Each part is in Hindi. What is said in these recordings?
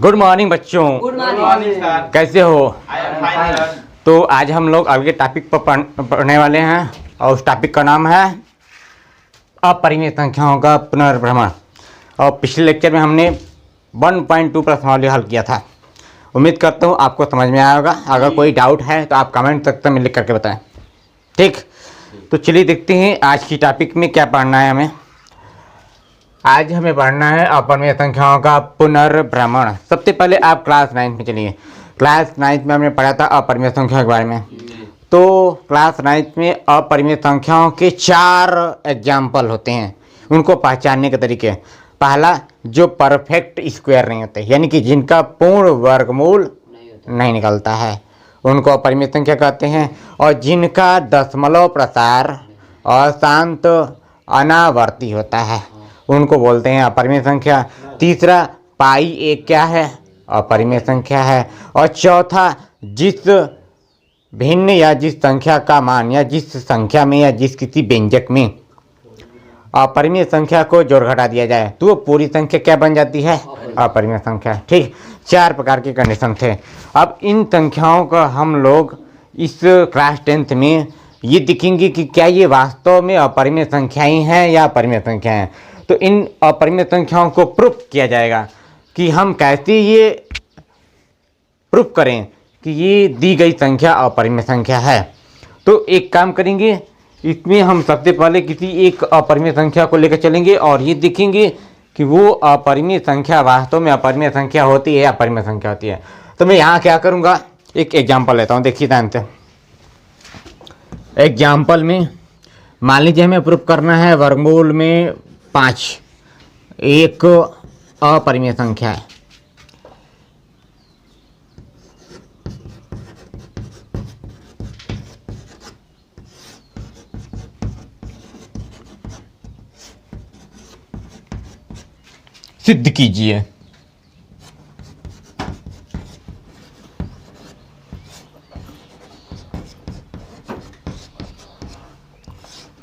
गुड मॉर्निंग बच्चों। Good morning sir. कैसे हो? I am fine sir. तो आज हम लोग अगले टॉपिक पर पढ़ने वाले हैं और उस टॉपिक का नाम है अपरिमेय संख्याओं का पुनर्भ्रमण। और पिछले लेक्चर में हमने 1.2 प्रश्नावली हल किया था। उम्मीद करता हूँ आपको समझ में आया होगा। अगर कोई डाउट है तो आप कमेंट सेक्शन में लिख करके बताएं। ठीक, तो चलिए देखते हैं आज की टॉपिक में क्या पढ़ना है हमें। आज हमें पढ़ना है अपरिमेय संख्याओं का पुनर्भ्रमण। सबसे पहले आप क्लास 9 में चलिए। क्लास 9 में हमने पढ़ा था अपरिमेय संख्या के बारे में। तो क्लास 9 में अपरिमेय संख्याओं के 4 एग्जाम्पल होते हैं, उनको पहचानने के तरीके। पहला, जो परफेक्ट स्क्वायर नहीं होते, यानी कि जिनका पूर्ण वर्गमूल नहीं निकलता है, उनको अपरिमेय संख्या कहते हैं। और जिनका दशमलव प्रसार अशांत अनावर्ती होता है, उनको बोलते हैं अपरिमेय संख्या। तीसरा, पाई एक क्या है? अपरिमेय संख्या है। और चौथा, जिस भिन्न या जिस संख्या का मान या जिस संख्या में या जिस किसी व्यंजक में अपरिमेय संख्या को जोड़ घटा दिया जाए तो वो पूरी संख्या क्या बन जाती है? अपरिमेय संख्या। ठीक, 4 प्रकार के कंडीशन थे। अब इन संख्याओं का हम लोग इस क्लास 10th में ये देखेंगे कि क्या ये वास्तव में अपरिमेय संख्याएं हैं या अपरिमेय संख्याएं हैं। तो इन अपरिमेय संख्याओं को प्रूफ किया जाएगा कि हम कैसे ये प्रूफ करें कि ये दी गई संख्या अपरिमेय संख्या है। तो एक काम करेंगे, इसमें हम सबसे पहले किसी एक अपरिमेय संख्या को लेकर चलेंगे और ये देखेंगे कि वो अपरिमेय संख्या वास्तव में अपरिमेय संख्या होती है या अपरिमेय संख्या होती है। तो मैं यहाँ क्या करूँगा, एक एग्जाम्पल लेता हूँ। देखिए ध्यान से, एग्जाम्पल में मान लीजिए हमें प्रूफ करना है वर्गमूल में 5 एक अपरिमेय संख्या है। सिद्ध कीजिए।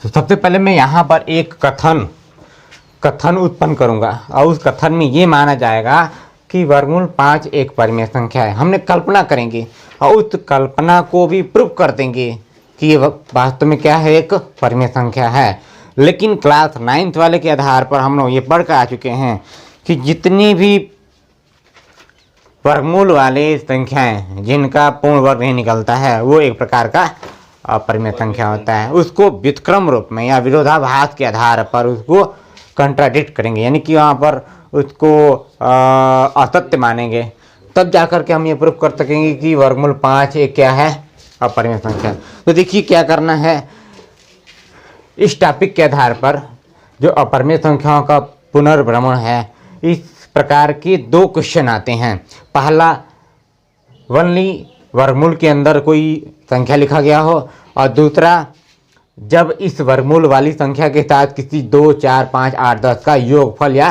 तो सबसे पहले मैं यहाँ पर एक कथन उत्पन्न करूंगा और उस कथन में ये माना जाएगा कि वर्गमूल 5 एक परिमेय संख्या है। हमने कल्पना करेंगे और उस कल्पना को भी प्रूव कर देंगे कि ये वास्तव में क्या है, एक परिमेय संख्या है। लेकिन क्लास 9th वाले के आधार पर हम लोग ये पढ़ कर आ चुके हैं कि जितनी भी वर्गमूल वाले संख्याएं जिनका पूर्ण वर्ग नहीं निकलता है वो एक प्रकार का अपरिमेय संख्या होता है। उसको व्युत्क्रम रूप में या विरोधाभास के आधार पर उसको कंट्राडिक्ट करेंगे, यानी कि वहाँ पर उसको असत्य मानेंगे, तब जाकर के हम ये प्रूफ कर सकेंगे कि वर्गमूल 5 एक क्या है, अपरिमेय संख्या। तो देखिए क्या करना है, इस टॉपिक के आधार पर जो अपरिमेय संख्याओं का पुनर्भ्रमण है, इस प्रकार के 2 क्वेश्चन आते हैं। पहला, वनली वर्गमूल के अंदर कोई संख्या लिखा गया हो, और दूसरा, जब इस वर्गमूल वाली संख्या के साथ किसी 2, 4, 5, 8, 10 का योगफल या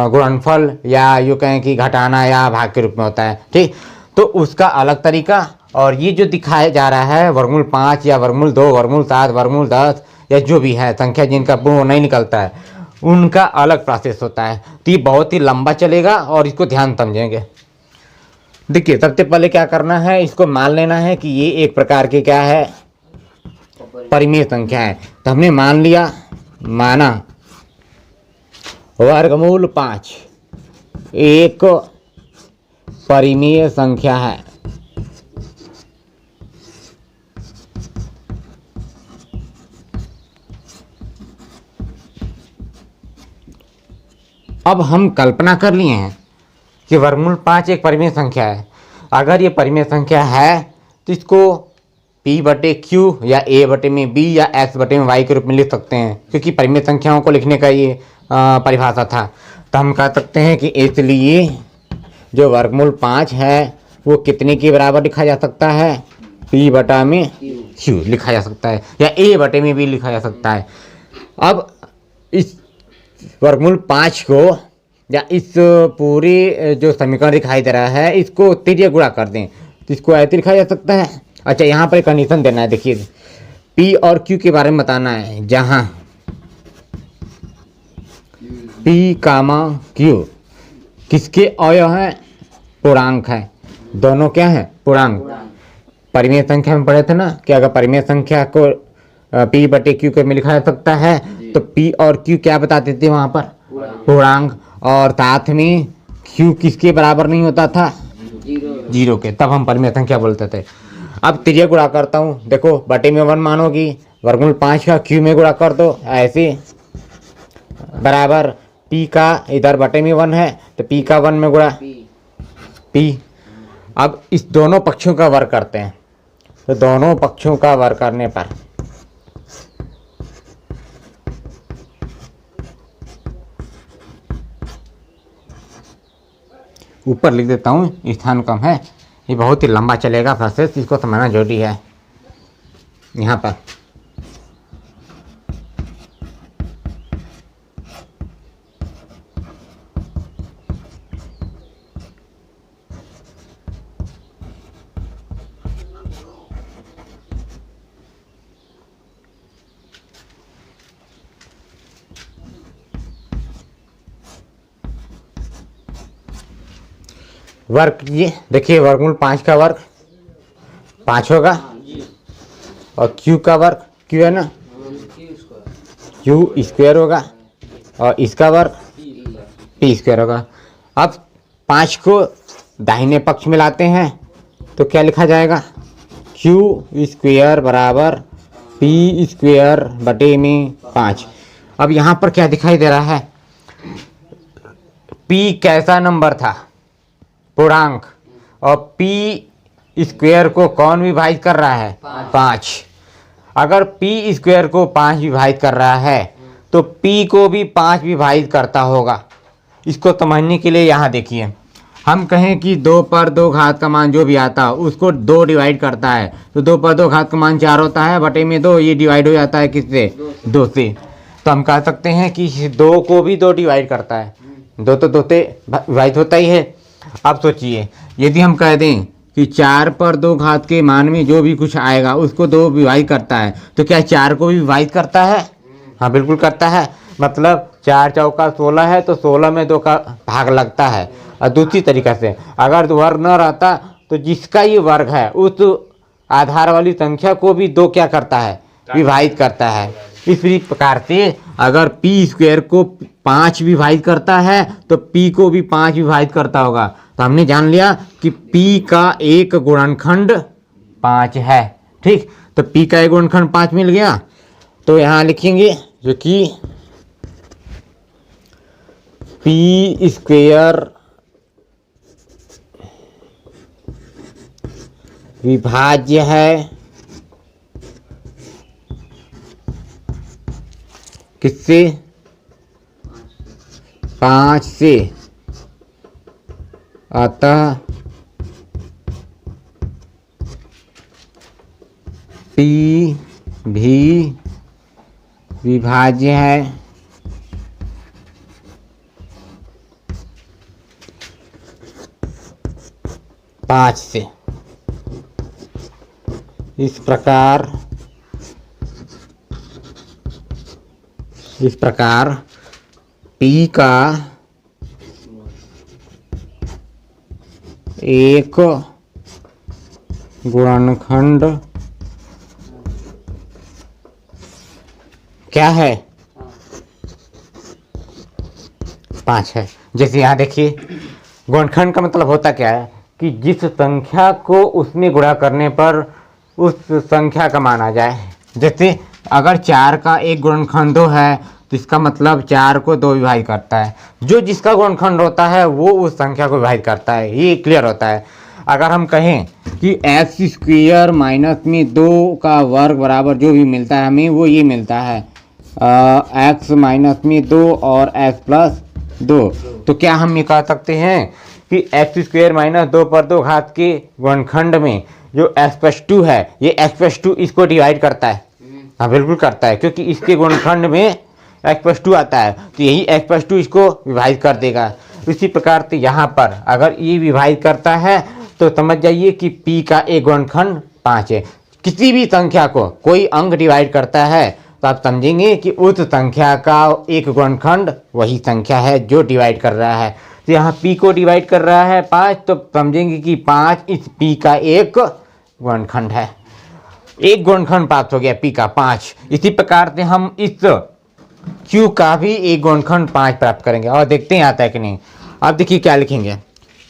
गुणनफल या यूँ कहें कि घटाना या भाग के रूप में होता है। ठीक, तो उसका अलग तरीका, और ये जो दिखाया जा रहा है वर्गमूल 5 या वर्गमूल 2, वर्गमूल 7, वर्गमूल 10 या जो भी है संख्या जिनका पूर्ण नहीं निकलता है, उनका अलग प्रोसेस होता है। तो ये बहुत ही लंबा चलेगा और इसको ध्यान समझेंगे। देखिए सबसे पहले क्या करना है, इसको मान लेना है कि ये एक प्रकार की क्या है, परिमेय संख्या है। तो हमने मान लिया, माना वर्गमूल 5 एक परिमेय संख्या है। अब हम कल्पना कर लिए हैं कि वर्गमूल 5 एक परिमेय संख्या है। अगर ये परिमेय संख्या है तो इसको P/Q या A/B या X/Y के रूप में लिख सकते हैं, क्योंकि परिमेय संख्याओं को लिखने का ये परिभाषा था। तो हम कह सकते हैं कि इसलिए जो वर्गमूल 5 है वो कितने के बराबर लिखा जा सकता है, P/Q लिखा जा सकता है या A/B लिखा जा सकता है। अब इस वर्गमूल 5 को या इस पूरे जो समीकरण दिखाई दे रहा है इसको तिर्यक गुणा कर दें तो इसको ऐसे लिखा जा सकता है। अच्छा, यहाँ पर कंडीशन देना है। देखिए P और Q के बारे में बताना है, जहाँ P, Q किसके अवयव हैं? पूर्णांक है। दोनों क्या हैं? पूर्णांक। परिमेय संख्या में पढ़े थे ना कि अगर परिमेय संख्या को P बटे Q के में लिखा जा सकता है तो P और Q क्या बताते थे वहाँ पर? पूर्णांक। और साथ में Q किसके बराबर नहीं होता था? जीरो के। तब हम परिमेय संख्या बोलते थे। अब त्रिज्या गुणा करता हूँ, देखो बटे में 1 मानोगी, वर्गमूल 5 का Q में गुणा कर दो ऐसे, बराबर P का इधर बटे में 1 है तो P का 1 में गुणा P। अब इस दोनों पक्षों का वर्ग करते हैं, तो दोनों पक्षों का वर्ग करने पर ऊपर लिख देता हूँ, स्थान कम है, ये बहुत ही लंबा चलेगा प्रोसेस, इसको समझना जरूरी है। यहाँ पर वर्ग कीजिए। देखिए वर्गमूल 5 का वर्ग 5 होगा और Q का वर्ग Q है ना, Q स्क्वायर होगा और इसका वर्ग P स्क्वायर होगा। अब 5 को दाहिने पक्ष में लाते हैं तो क्या लिखा जाएगा? Q स्क्वायर बराबर P स्क्वायर बटे में 5। अब यहाँ पर क्या दिखाई दे रहा है? P कैसा नंबर था? पूर्णांक। और P स्क्वायर को कौन विभाजित कर रहा है? 5। अगर P स्क्वायर को 5 विभाजित कर रहा है तो P को भी 5 विभाजित करता होगा। इसको समझने के लिए यहाँ देखिए, हम कहें कि 2 पर 2 घात का मान जो भी आता है उसको 2 डिवाइड करता है, तो 2 पर 2 घात का मान 4 होता है, बटे में 2, ये डिवाइड हो जाता है किससे? 2 से। तो हम कह सकते हैं कि 2 को भी 2 डिवाइड करता है, 2 तो 2 से विभाजित होता ही है। अब सोचिए, यदि हम कह दें कि 4 पर 2 घात के मान में जो भी कुछ आएगा उसको 2 विभाजित करता है, तो क्या 4 को भी विभाजित करता है? हाँ बिल्कुल करता है। मतलब 4 चौका 16 है तो 16 में 2 का भाग लगता है। और दूसरी तरीके से अगर वर्ग न रहता तो जिसका ये वर्ग है उस आधार वाली संख्या को भी 2 क्या करता है? विभाजित करता है। इसी प्रकार से अगर P स्क्वायर को 5 विभाजित करता है तो P को भी 5 विभाजित करता होगा। तो हमने जान लिया कि P का एक गुणनखंड 5 है। ठीक, तो P का एक गुणनखंड 5 मिल गया। तो यहाँ लिखेंगे जो कि P स्क्वायर विभाज्य है किससे? 5 से। अतः P भी विभाज्य है पाँच से। इस प्रकार P का एक गुणनखंड क्या है? 5 है। जैसे यहाँ देखिए, गुणनखंड का मतलब होता क्या है कि जिस संख्या को उसमें गुणा करने पर उस संख्या का मान आ जाए। जैसे अगर 4 का एक गुणनखंड 2 है तो इसका मतलब 4 को 2 विभाजित करता है। जो जिसका गुणनखंड होता है वो उस संख्या को विभाजित करता है, ये क्लियर होता है। अगर हम कहें कि एक्स स्क्वायर माइनस में 2 का वर्ग बराबर जो भी मिलता है हमें वो ये मिलता है एक्स माइनस में 2 और एक्स प्लस 2, तो क्या हम ये कह सकते हैं कि एक्स स्क्वायर माइनस 2 पर 2 घात के गुणनखंड में जो एक्स प्लस 2 है ये एक्स प्लस 2 इसको डिवाइड करता है? हाँ बिल्कुल करता है, क्योंकि इसके गुणनखंड में एक्स प्लस 2 आता है तो यही एक्स प्लस 2 इसको विभाजित कर देगा। इसी प्रकार से यहाँ पर अगर ये विभाजित करता है तो समझ जाइए कि P का एक गुणनखंड 5 है। किसी भी संख्या को कोई अंक डिवाइड करता है तो आप समझेंगे कि उस संख्या का एक गुणनखंड वही संख्या है जो डिवाइड कर रहा है। तो यहाँ पी को डिवाइड कर रहा है 5, तो समझेंगे कि 5 इस पी का एक गुणनखंड है। एक गुणनखंड प्राप्त हो गया पी का 5। इसी प्रकार से हम इस क्यू का भी एक गुणनखंड 5 प्राप्त करेंगे और देखते हैं आता है कि नहीं। अब देखिए क्या लिखेंगे।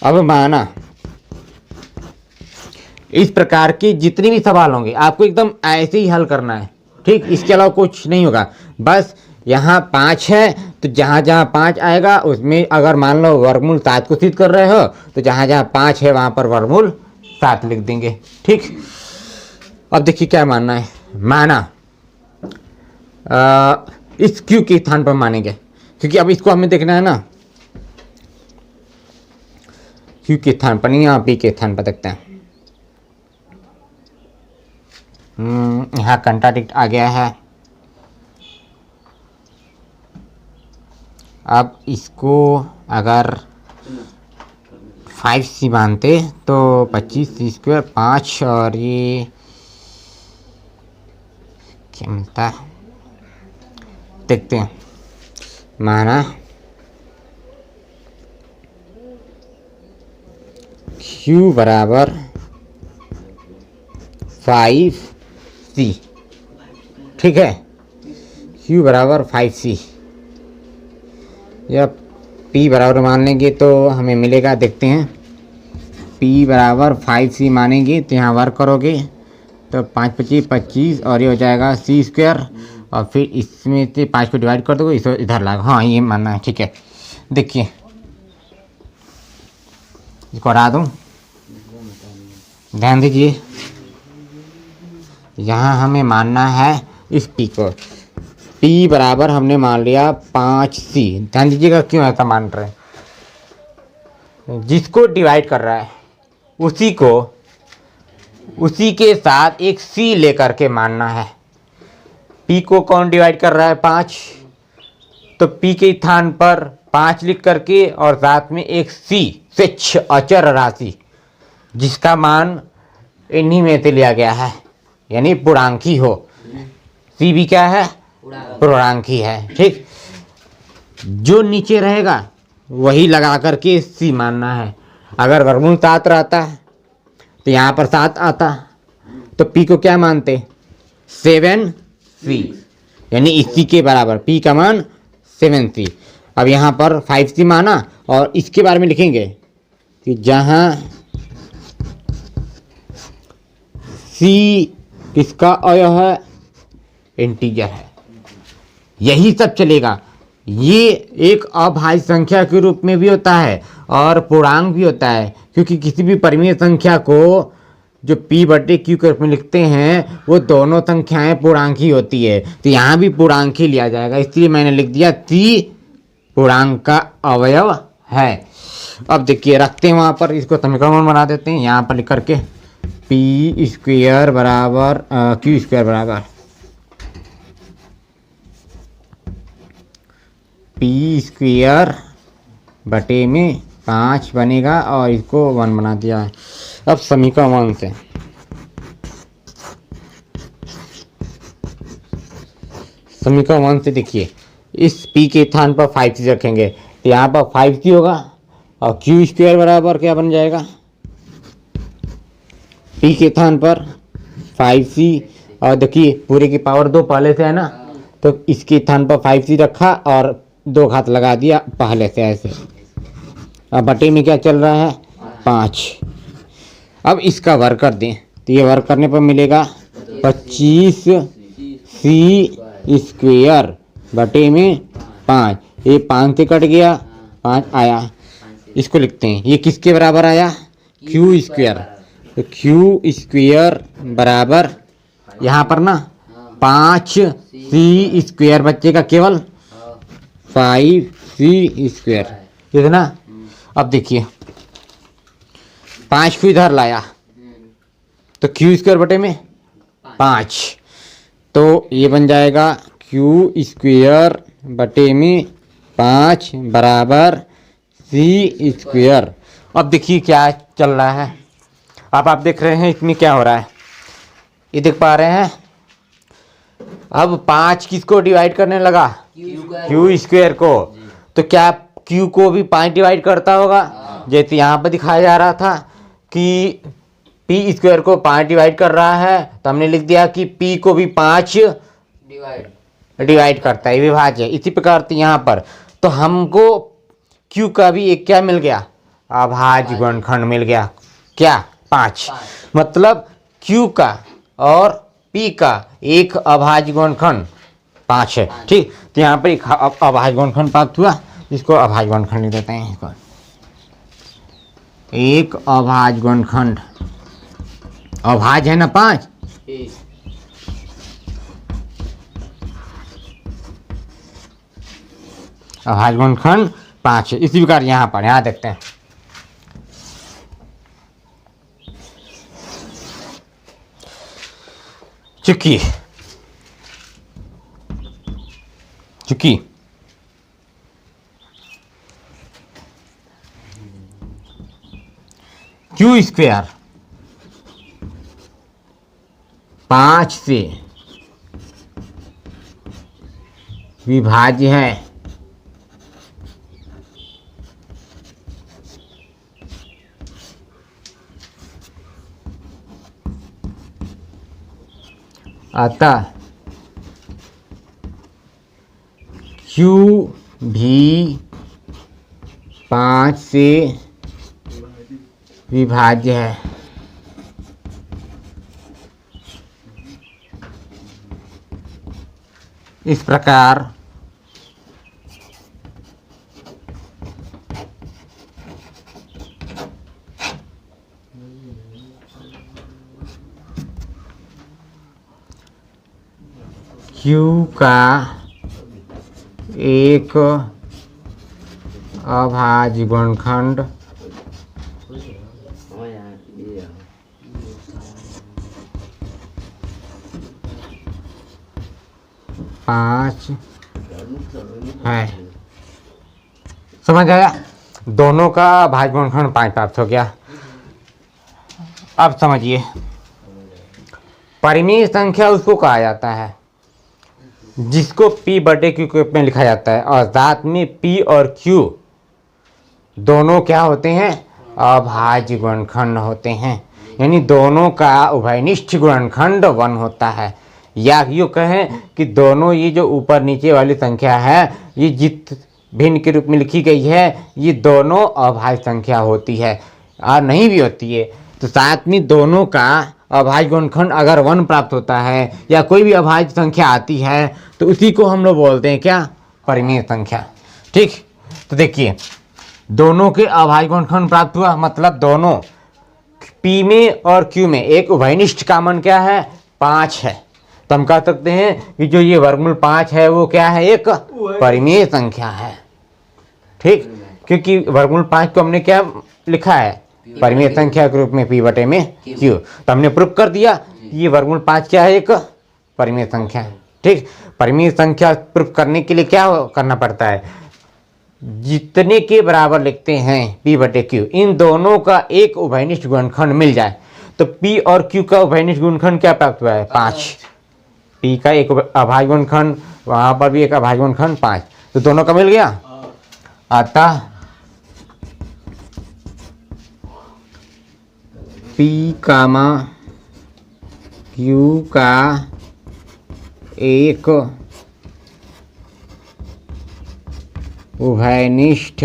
अब माना इस प्रकार के जितने भी सवाल होंगे आपको एकदम ऐसे ही हल करना है, ठीक। इसके अलावा कुछ नहीं होगा। बस यहाँ 5 है तो जहाँ जहाँ 5 आएगा उसमें अगर मान लो वर्गमूल 7 को सिद्ध कर रहे हो तो जहाँ जहाँ 5 है वहाँ पर वर्गमूल 7 लिख देंगे, ठीक। अब देखिए क्या मानना है। माना इस क्यू के स्थान पर मानेंगे, क्योंकि अब इसको हमें देखना है ना। क्यू के स्थान पर नहीं, यहाँ पी के स्थान पर देखते हैं। यहाँ कंट्राडिक्ट आ गया है। अब इसको अगर 5c मानते तो 25c² 5 और ये क्या मिलता है देखते हैं। माना q बराबर 5c, ठीक है। q बराबर 5c या p बराबर मान लेंगे तो हमें मिलेगा, देखते हैं। p बराबर 5c मानेंगे तो यहाँ वर्क करोगे तो 5 25 25 और ये हो जाएगा c² और फिर इसमें से 5 को डिवाइड कर दोगे, इसको इधर लाओ। हाँ ये मानना है, ठीक है। देखिए इसको हटा दूँ, ध्यान दीजिए। यहाँ हमें मानना है इस p को। p बराबर हमने मान लिया 5c। ध्यान दीजिएगा क्यों ऐसा मान रहे हैं। जिसको डिवाइड कर रहा है उसी के साथ एक c लेकर के मानना है। p को कौन डिवाइड कर रहा है 5, तो p के स्थान पर 5 लिख करके और साथ में एक c स्वेच्छ अचर राशि जिसका मान इन्हीं में से लिया गया है, यानी पूर्णांकी हो। c भी क्या है, पूर्णांकी है, ठीक। जो नीचे रहेगा वही लगा करके c मानना है। अगर वर्गमूल 7 रहता है तो यहाँ पर 7 आता तो p को क्या मानते 7c, यानी इसी के बराबर p का मान 7c। अब यहाँ पर 5c माना और इसके बारे में लिखेंगे कि जहाँ c किसका अवयव है, इंटीजर है, यही सब चलेगा। ये एक अभाज्य संख्या के रूप में भी होता है और पूर्णांक भी होता है, क्योंकि किसी भी परिमेय संख्या को जो p बटे q के रूप में लिखते हैं वो दोनों संख्याएं पूर्णांक ही होती है। तो यहाँ भी पूर्णांक ही लिया जाएगा, इसलिए मैंने लिख दिया c पूर्णांक का अवयव है। अब देखिए रखते हैं वहाँ पर, इसको समीकरण बना देते हैं। यहाँ पर लिख करके p² बराबर q² बराबर p² बटे में 5 बनेगा और इसको 1 बना दिया है। अब समीकरण 1 से समीकरण 1 से देखिए, इस p के स्थान पर 5c रखेंगे तो यहाँ पर 5c होगा और q² बराबर क्या बन जाएगा, p के स्थान पर 5c और देखिए पूरे की पावर 2 पहले से है ना, तो इसके स्थान पर 5c रखा और 2 घात लगा दिया पहले से ऐसे। अब बटे में क्या चल रहा है 5। अब इसका वर्ग कर दें तो ये वर्ग करने पर मिलेगा 25c² बटे में 5। ये 5 से कट गया, 5 आया। इसको लिखते हैं, ये किसके बराबर आया q²। तो q² बराबर यहाँ पर ना 5c² बचेगा केवल 5c², कितना। अब देखिए 5 को इधर लाया तो q² बटे में 5, तो ये बन जाएगा q² बटे में 5 बराबर c²। अब देखिए क्या चल रहा है। अब आप देख रहे हैं इसमें क्या हो रहा है, ये देख पा रहे हैं। अब 5 किसको डिवाइड करने लगा q² को, तो क्या Q को भी 5 डिवाइड करता होगा, जैसे यहाँ पर दिखाया जा रहा था कि P स्क्वायर को 5 डिवाइड कर रहा है, तो हमने लिख दिया कि P को भी 5 डिवाइड करता है, विभाज्य। इसी प्रकार से यहाँ पर तो हमको Q का भी एक क्या मिल गया, अभाज्य गुणनखंड मिल गया, क्या 5। मतलब Q का और P का एक अभाज्य गुणनखंड 5 है। ठीक, तो यहाँ पर एक अभाज्य गुणनखंड प्राप्त हुआ, इसको अभाज्य गुणनखंड लिख देते हैं। इसको एक अभाज्य गुणनखंड, अभाज्य है ना 5, अभाज्य गुणनखंड 5 है। इसी प्रकार यहाँ पर यहाँ देखते हैं, चूंकि Q स्क्वायर 5 से विभाज्य है, अतः Q भी 5 से विभाज्य है। इस प्रकार Q का एक अभाज्य गुणनखंड 5 है। समझ आया, दोनों का अभाज्य गुणनखंड 5 प्राप्त हो गया। अब समझिए, परिमेय संख्या उसको कहा जाता है जिसको P बटे Q के रूप में लिखा जाता है, और साथ में P और Q दोनों क्या होते हैं, अभाज्य गुणनखंड होते हैं। यानी दोनों का उभयनिष्ठ गुणनखंड 1 होता है। या यूँ कहें कि दोनों ये जो ऊपर नीचे वाली संख्या है, ये जित भिन्न के रूप में लिखी गई है, ये दोनों अभाज्य संख्या होती है, और नहीं भी होती है तो साथ में दोनों का अभाज्य गुणनखंड अगर 1 प्राप्त होता है या कोई भी अभाज्य संख्या आती है तो उसी को हम लोग बोलते हैं क्या, परिमेय संख्या। ठीक, तो देखिए दोनों के अभाज्य गुणनखंड प्राप्त हुआ, मतलब दोनों P में और Q में एक उभयनिष्ठ कॉमन क्या है, 5 है। तो हम कह सकते हैं कि जो ये वर्गमूल 5 है वो क्या है, एक परिमेय संख्या है। ठीक, क्योंकि वर्गमूल 5 को हमने क्या लिखा है, परिमेय संख्या के रूप में P बटे में Q। तो हमने प्रूफ कर दिया ये वर्गमूल 5 क्या है, एक परिमेय संख्या है। ठीक, परिमेय संख्या प्रूफ करने के लिए क्या करना पड़ता है, जितने के बराबर लिखते हैं P बटे Q, इन दोनों का एक उभयनिष्ठ गुणनखंड मिल जाए। तो P और Q का उभयनिष्ठ गुणनखंड क्या प्राप्त हुआ है, 5। P का एक अभाज्य गुणनखंड, वहाँ पर भी एक अभाज्य गुणनखंड 5, तो दोनों का मिल गया। अतः P कामा Q का एक उभयनिष्ठ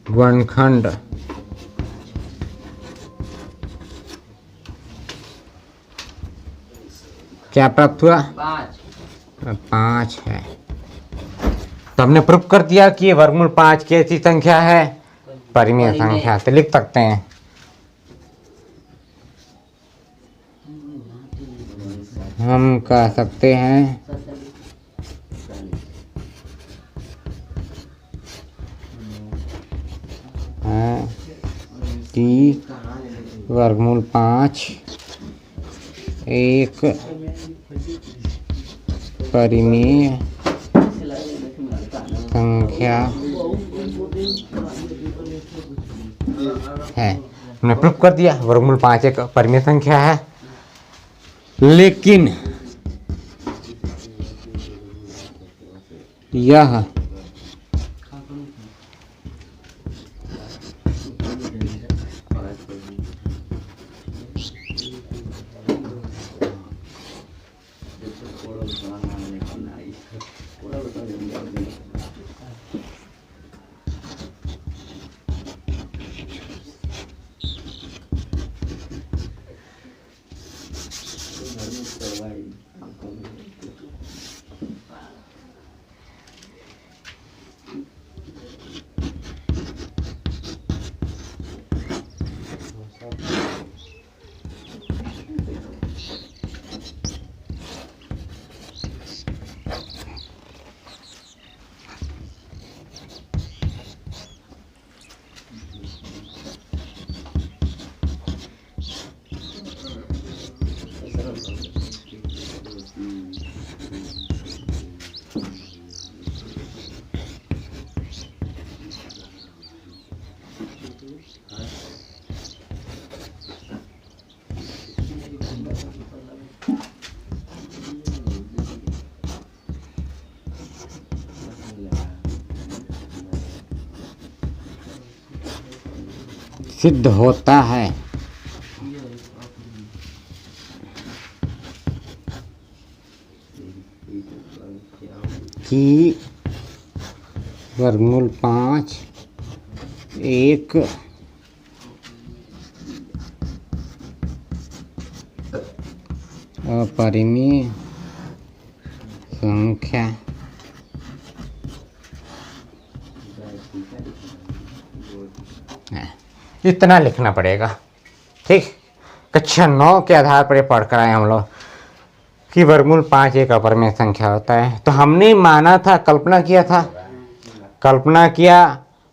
गुणनखंड क्या प्राप्त हुआ, 5 है। तो हमने प्रूफ कर दिया कि ये वर्गमूल 5 कैसी संख्या है, परिमेय संख्या। तो लिख सकते हैं हम कह सकते हैं कि वर्गमूल 5 एक परिमेय संख्या है। हमने प्रूफ कर दिया वर्गमूल 5 एक परिमेय संख्या है। लेकिन यह सिद्ध होता है कि वर्गमूल 5 एक अपरिमेय संख्या है। इतना लिखना पड़ेगा। ठीक, कक्षा 9 के आधार पर पढ़ कर आए हम लोग कि वर्गमूल 5 एक अपरिमेय संख्या होता है। तो हमने माना था, कल्पना किया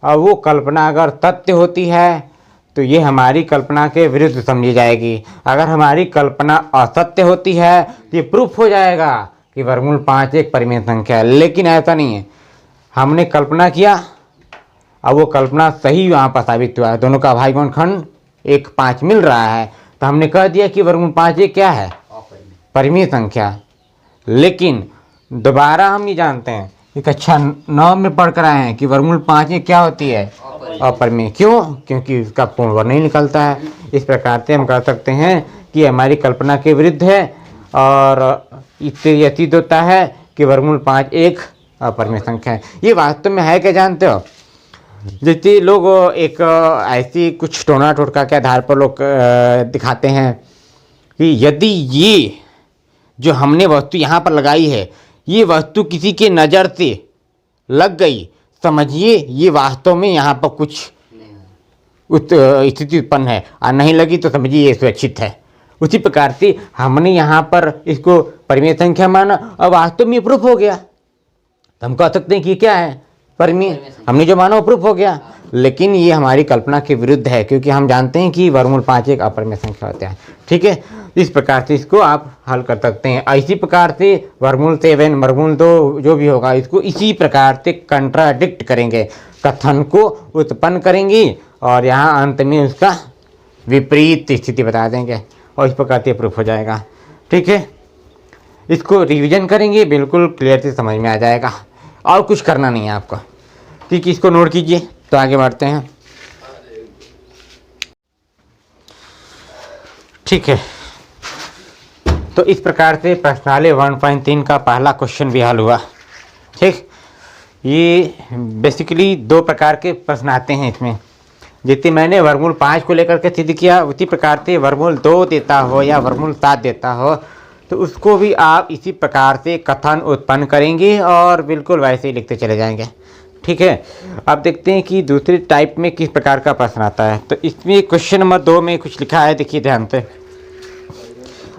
और वो कल्पना अगर तथ्य होती है तो ये हमारी कल्पना के विरुद्ध समझी जाएगी। अगर हमारी कल्पना असत्य होती है तो ये प्रूफ हो जाएगा कि वर्गमूल 5 एक परिमेय संख्या है। लेकिन ऐसा नहीं है, हमने कल्पना किया अब वो कल्पना सही वहाँ पर साबित हुआ है, दोनों का अभाज्य गुणनखंड 1 5 मिल रहा है, तो हमने कह दिया कि वर्गमूल 5 एक क्या है, परिमेय संख्या। लेकिन दोबारा हम ये जानते हैं कि कक्षा 9 में पढ़ कर आए हैं कि वर्गमूल 5 एक क्या होती है, अपरिमेय। क्यों? क्योंकि उसका पूर्ण वर्ग नहीं निकलता है। इस प्रकार से हम कह सकते हैं कि हमारी कल्पना के विरुद्ध है और इससे यह सिद्ध होता है कि वर्गमूल 5 एक अपरिमेय संख्या है। ये वास्तव में है क्या जानते हो? जैसे लोग एक ऐसी कुछ टोना टोटका के आधार पर लोग दिखाते हैं कि यदि ये जो हमने वस्तु यहाँ पर लगाई है ये वस्तु किसी के नज़र से लग गई, समझिए ये वास्तव में यहाँ पर कुछ स्थिति उत्पन्न है, और नहीं लगी तो समझिए ये सुरक्षित है। उसी प्रकार से हमने यहाँ पर इसको परिमेय संख्या माना और वास्तव में प्रूफ हो गया, तो हम कह सकते हैं कि क्या है, परिमेय। हमने जो माना वो प्रूफ हो गया। लेकिन ये हमारी कल्पना के विरुद्ध है, क्योंकि हम जानते हैं कि वर्गमूल 5 एक अपरिमेय संख्या होता है। ठीक है, इस प्रकार से इसको आप हल कर सकते हैं। इसी प्रकार से वर्गमूल 7 वर्गमूल 2 जो भी होगा इसको इसी प्रकार से कंट्राडिक्ट करेंगे, कथन को उत्पन्न करेंगे और यहाँ अंत में उसका विपरीत स्थिति बता देंगे और इस प्रकार से प्रूफ हो जाएगा। ठीक है, इसको रिवीजन करेंगे, बिल्कुल क्लियर से समझ में आ जाएगा और कुछ करना नहीं है आपको। ठीक है, इसको नोट कीजिए। तो आगे बढ़ते हैं। ठीक है, तो इस प्रकार से प्रश्नावली 1.3 का पहला क्वेश्चन भी हल हुआ। ठीक, ये बेसिकली 2 प्रकार के प्रश्न आते हैं इसमें। जैसे मैंने वर्गमूल 5 को लेकर के सिद्ध किया, उसी प्रकार से वर्गमूल 2 देता हो या वर्गमूल 7 देता हो तो उसको भी आप इसी प्रकार से कथन उत्पन्न करेंगे और बिल्कुल वैसे ही लिखते चले जाएंगे। ठीक है, अब देखते हैं कि दूसरे टाइप में किस प्रकार का प्रश्न आता है। तो इसमें क्वेश्चन नंबर 2 में कुछ लिखा है, देखिए ध्यान से।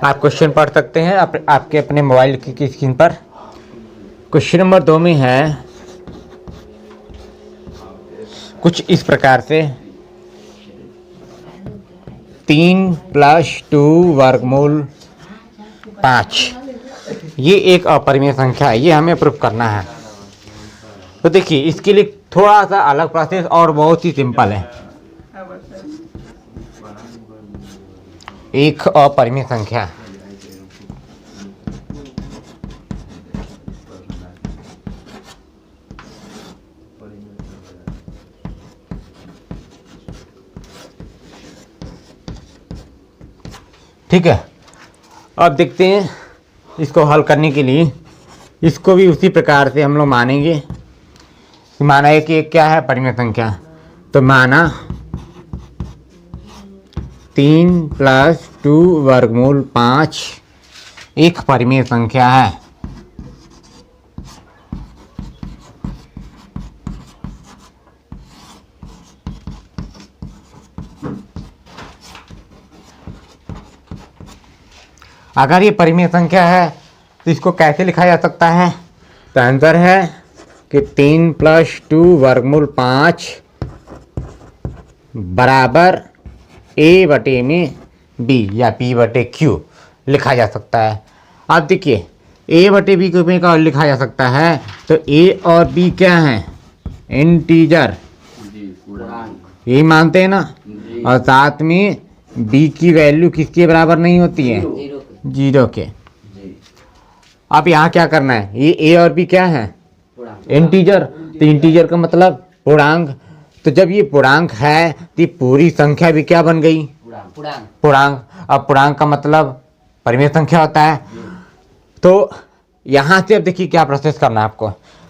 आप क्वेश्चन पढ़ सकते हैं आपके अपने मोबाइल की स्क्रीन पर। क्वेश्चन नंबर 2 में है कुछ इस प्रकार से, 3 + 2 वर्गमूल 5 ये एक अपरिमेय संख्या है, ये हमें प्रूफ करना है। तो देखिए इसके लिए थोड़ा सा अलग प्रोसेस और बहुत ही सिंपल है। एक अपरिमेय संख्या। ठीक है, अब देखते हैं इसको हल करने के लिए। इसको भी उसी प्रकार से हम लोग मानेंगे। माना है कि क्या है परिमेय संख्या, तो माना 3 + 2 वर्गमूल 5 एक परिमेय संख्या है। अगर ये परिमेय संख्या है तो इसको कैसे लिखा जा सकता है, तो आंसर है कि 3 + 2 वर्गमूल 5 बराबर a/b या p/q लिखा जा सकता है। अब देखिए a/b के रूप में लिखा जा सकता है, तो a और b क्या हैं, इंटीजर, यही मानते हैं ना। और साथ में b की वैल्यू किसके बराबर नहीं होती है, 0 के। अब यहाँ क्या करना है, ये a और b क्या है, इंटीजर, तो इंटीजर का मतलब पूर्णांक। तो जब ये पूर्णांक है तो ये पूरी संख्या भी क्या बन गई, पूर्णांक। अब पूर्णांक का मतलब परिमेय संख्या होता है। तो यहाँ से अब देखिए क्या प्रोसेस करना है आपको।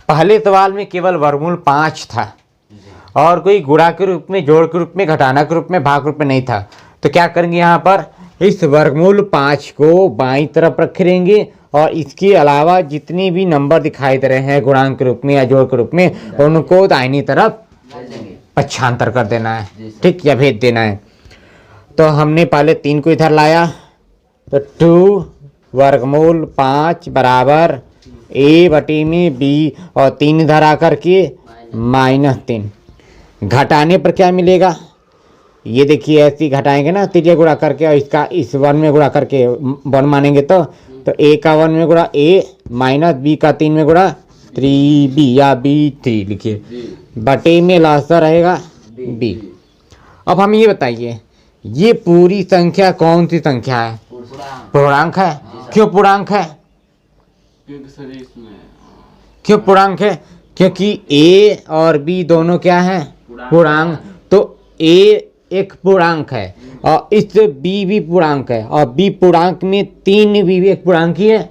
पहले सवाल में केवल वर्गमूल 5 था और कोई गुणा के रूप में, जोड़ के रूप में, घटाना के रूप में, भाग के रूप में नहीं था। तो क्या करेंगे, यहाँ पर इस वर्गमूल 5 को बाईं तरफ रख लेंगे और इसके अलावा जितने भी नंबर दिखाई दे रहे हैं गुणांक के रूप में या जोड़ के रूप में, उनको दाहिनी तरफ पक्षांतर कर देना है, ठीक, या भेज देना है। तो हमने पहले 3 को इधर लाया, तो 2 वर्गमूल 5 बराबर a/b और 3 इधर आकर के -3। घटाने पर क्या मिलेगा, ये देखिए ऐसे घटाएंगे ना, तीजे गुणा करके और इसका इस 1 में गुणा करके 1 मानेंगे तो a का 1 में गुणा a माइनस b का 3 में गुणा 3b या b3 लिखिए, बटे में लास्ट रहेगा b। अब हम ये बताइए ये पूरी संख्या कौन सी संख्या है, पूर्णांक है। क्यों पूर्णांक है, क्यों पूर्णांक है, क्योंकि a और b दोनों क्या है, पूर्णांक। तो a एक पूर्णांक है और इस b भी पूर्णांक है और b पूर्णांक में 3 भी एक पूर्णांक ही है,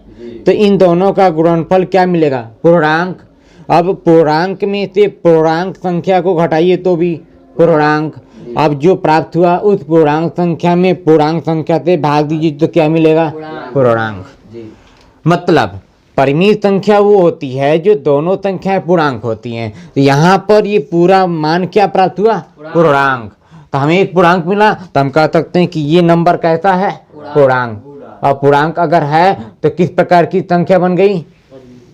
तो इन दोनों का गुणनफल क्या मिलेगा, पूर्णांक। अब पूर्णांक में से पूर्णांक संख्या को घटाइए तो भी पूर्णांक। अब जो प्राप्त हुआ उस पूर्णांक संख्या में पूर्णांक संख्या से भाग दीजिए तो क्या मिलेगा, पूर्णांक। मतलब परिमेय संख्या वो होती है जो दोनों संख्याएं पूर्णांक होती हैं। तो यहाँ पर ये पूरा मान क्या प्राप्त हुआ, पूर्णांक। तो हमें एक पूर्णांक मिला तो हम कह सकते हैं कि ये नंबर कैसा है, पूर्णांक। और पूर्णांक अगर है तो किस प्रकार की संख्या बन गई,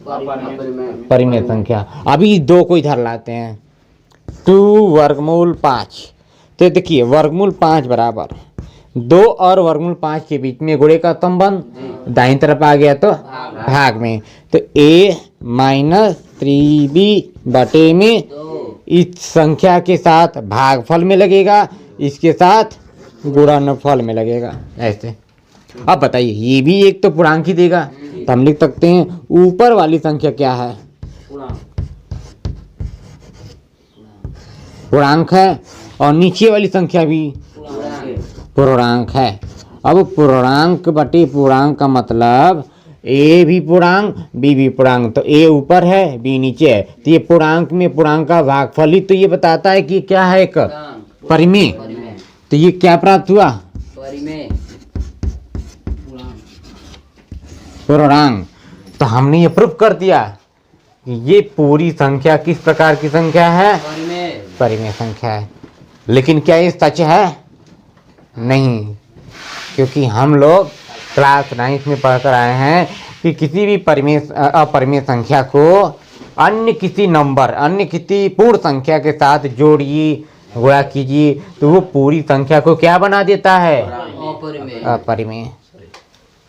परिमेय संख्या। अभी 2 को इधर लाते हैं, 2 वर्गमूल 5। तो देखिए वर्गमूल 5 बराबर 2 और वर्गमूल 5 के बीच में गुणे का संबंध, दाईं तरफ आ गया तो भाग में, तो a माइनस 3b बटे में इस संख्या के साथ भागफल में लगेगा, इसके साथ गुणनफल में लगेगा, ऐसे। अब बताइए ये भी एक तो पूर्णांक ही देगा, तो हम लिख सकते हैं ऊपर वाली संख्या क्या है, पूर्णांक है और नीचे वाली संख्या भी पूर्णांक है। अब पूर्णांक बटे पूर्णांक का मतलब a भी पूर्णांक b भी पूर्णांक, तो a ऊपर है b नीचे है, तो ये पूर्णांक में पूर्णांक का भागफल ही तो ये बताता है कि क्या है, एक परिमेय। तो ये क्या प्राप्त हुआ, पूर्णांक। तो हमने ये प्रूफ कर दिया कि ये पूरी संख्या किस प्रकार की संख्या है, परिमेय संख्या है। लेकिन क्या ये सच है, नहीं, क्योंकि हम लोग क्लास 9 में पढ़कर आए हैं कि किसी भी अपरिमेय संख्या को अन्य किसी नंबर, अन्य किसी पूर्ण संख्या के साथ जोड़िए, गुणा कीजिए तो वो पूरी संख्या को क्या बना देता है, अपरिमेय।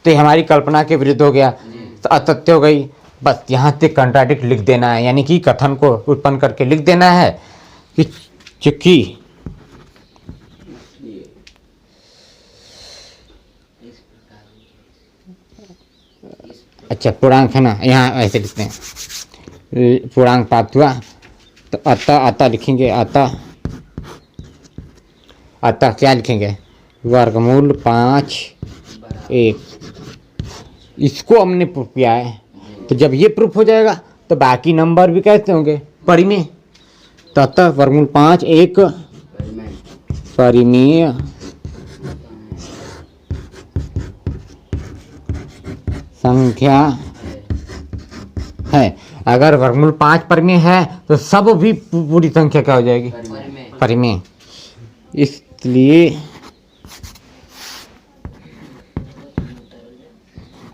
तो हमारी कल्पना के विरुद्ध हो गया, तो असत्य हो गई। बस यहाँ से कंट्राडिक्ट लिख देना है, यानी कि कथन को उत्पन्न करके लिख देना है कि चूंकि अच्छा पूर्णांक है ना, यहाँ ऐसे लिखते हैं पूर्णांक प्राप्त हुआ तो अतः लिखेंगे, अतः क्या लिखेंगे, वर्गमूल 5/1। इसको हमने प्रूफ किया है, तो जब ये प्रूफ हो जाएगा तो बाकी नंबर भी कैसे होंगे, परिमेय। तो अतः वर्गमूल 5 एक परिमेय संख्या है। अगर वर्गमूल 5 परिमेय है तो सब भी पूरी संख्या क्या हो जाएगी, परिमेय। इसलिए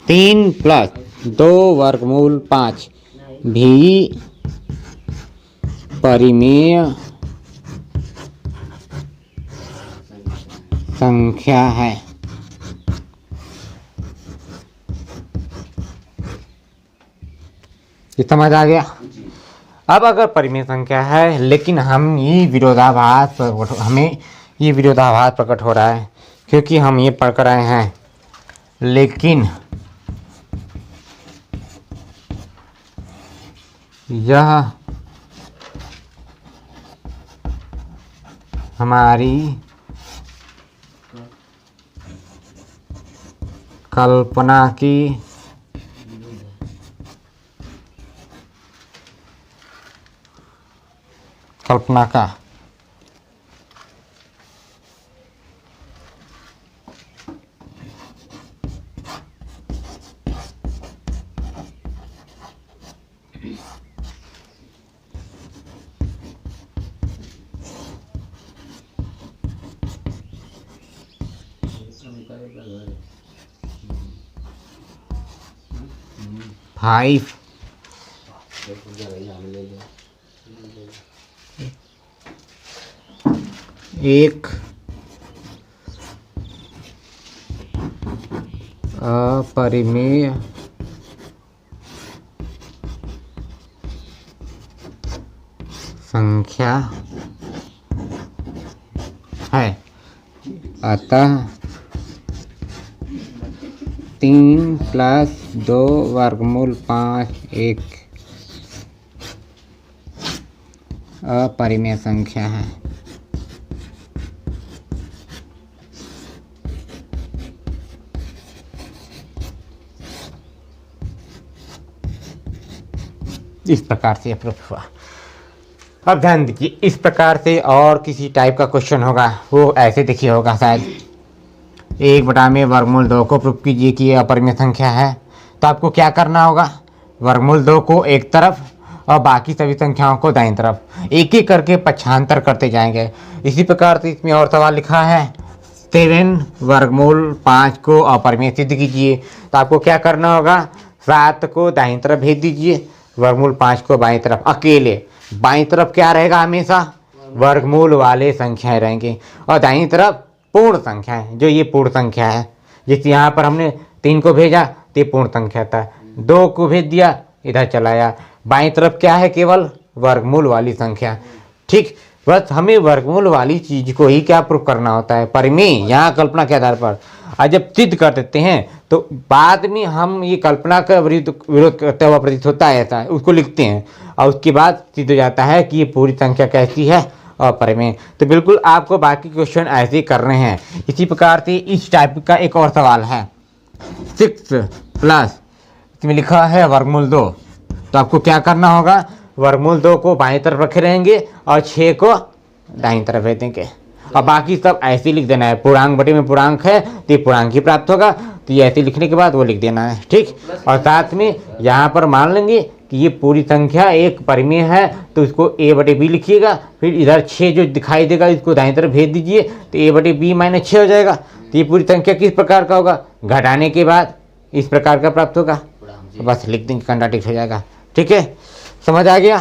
3 + 2 वर्गमूल 5 भी परिमेय संख्या है। ये समझ आ गया। अब अगर परिमेय संख्या है लेकिन हमें ये विरोधाभास प्रकट हो रहा है, क्योंकि हम ये पढ़ कर आए हैं लेकिन यह हमारी कल्पना की कल्पना का फाइव एक अपरिमेय संख्या है। अतः 3 + 2 वर्गमूल 5 एक अपरिमेय संख्या है। इस प्रकार से प्रूफ हुआ। अब ध्यान दीजिए, इस प्रकार से और किसी टाइप का क्वेश्चन होगा, वो ऐसे देखिए होगा शायद, 1 में वर्गमूल 2 को प्रूफ कीजिए कि ये अपरिमेय संख्या है। तो आपको क्या करना होगा, वर्गमूल 2 को एक तरफ और बाकी सभी संख्याओं को दाईं तरफ, एक एक करके पक्षांतर करते जाएंगे। इसी प्रकार से इसमें और सवाल लिखा है 7 वर्गमूल 5 को अपरिमेय सिद्ध कीजिए। तो आपको क्या करना होगा, 7 को दाईं तरफ भेज दीजिए, वर्गमूल 5 को बाईं तरफ। अकेले बाईं तरफ क्या रहेगा, हमेशा वर्गमूल वाले संख्याएं रहेंगी, और दाईं तरफ पूर्ण संख्या है, जो ये पूर्ण संख्या है। जिस यहाँ पर हमने 3 को भेजा तो ये पूर्ण संख्या था, 2 को भेज दिया इधर चलाया, बाईं तरफ क्या है, केवल वर्गमूल वाली संख्या। ठीक, बस हमें वर्गमूल वाली चीज को ही क्या प्रूफ करना होता है, परिमेय, यहाँ कल्पना के आधार पर। और जब सिद्ध कर देते हैं तो बाद में हम ये कल्पना का विरोध करता हुआ प्रतीत होता है, ऐसा उसको लिखते हैं, और उसके बाद सिद्ध हो जाता है कि ये पूरी संख्या कैसी है, अपरिमेय। तो बिल्कुल आपको बाकी क्वेश्चन ऐसे ही करने हैं। इसी प्रकार से इस टाइप का एक और सवाल है 6 प्लस, इसमें लिखा है वर्गमूल 2। तो आपको क्या करना होगा, वर्गमूल 2 को बाईं तरफ रखे रहेंगे और 6 को दाईं तरफ रख देंगे, और बाकी सब ऐसे लिख देना है। पूर्णांक बटे में पूर्णांक है तो ये पूर्णांक ही प्राप्त होगा, तो ये ऐसे लिखने के बाद वो लिख देना है। ठीक, और साथ में यहाँ पर मान लेंगे कि ये पूरी संख्या एक परिमेय है, तो इसको a/b लिखिएगा। फिर इधर 6 जो दिखाई देगा इसको दाईं तरफ भेज दीजिए, तो a/b - 6 हो जाएगा। तो ये पूरी संख्या किस प्रकार का होगा, घटाने के बाद इस प्रकार का प्राप्त होगा। तो बस लिख देंगे, कंट्राडिक्ट हो जाएगा। ठीक है, समझ आ गया।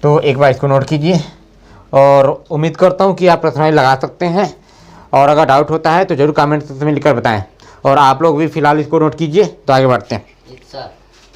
तो एक बार इसको नोट कीजिए, और उम्मीद करता हूँ कि आप प्रश्नावली लगा सकते हैं, और अगर डाउट होता है तो जरूर कमेंट सेक्शन में लिखकर बताएं। और आप लोग भी फिलहाल इसको नोट कीजिए, तो आगे बढ़ते हैं।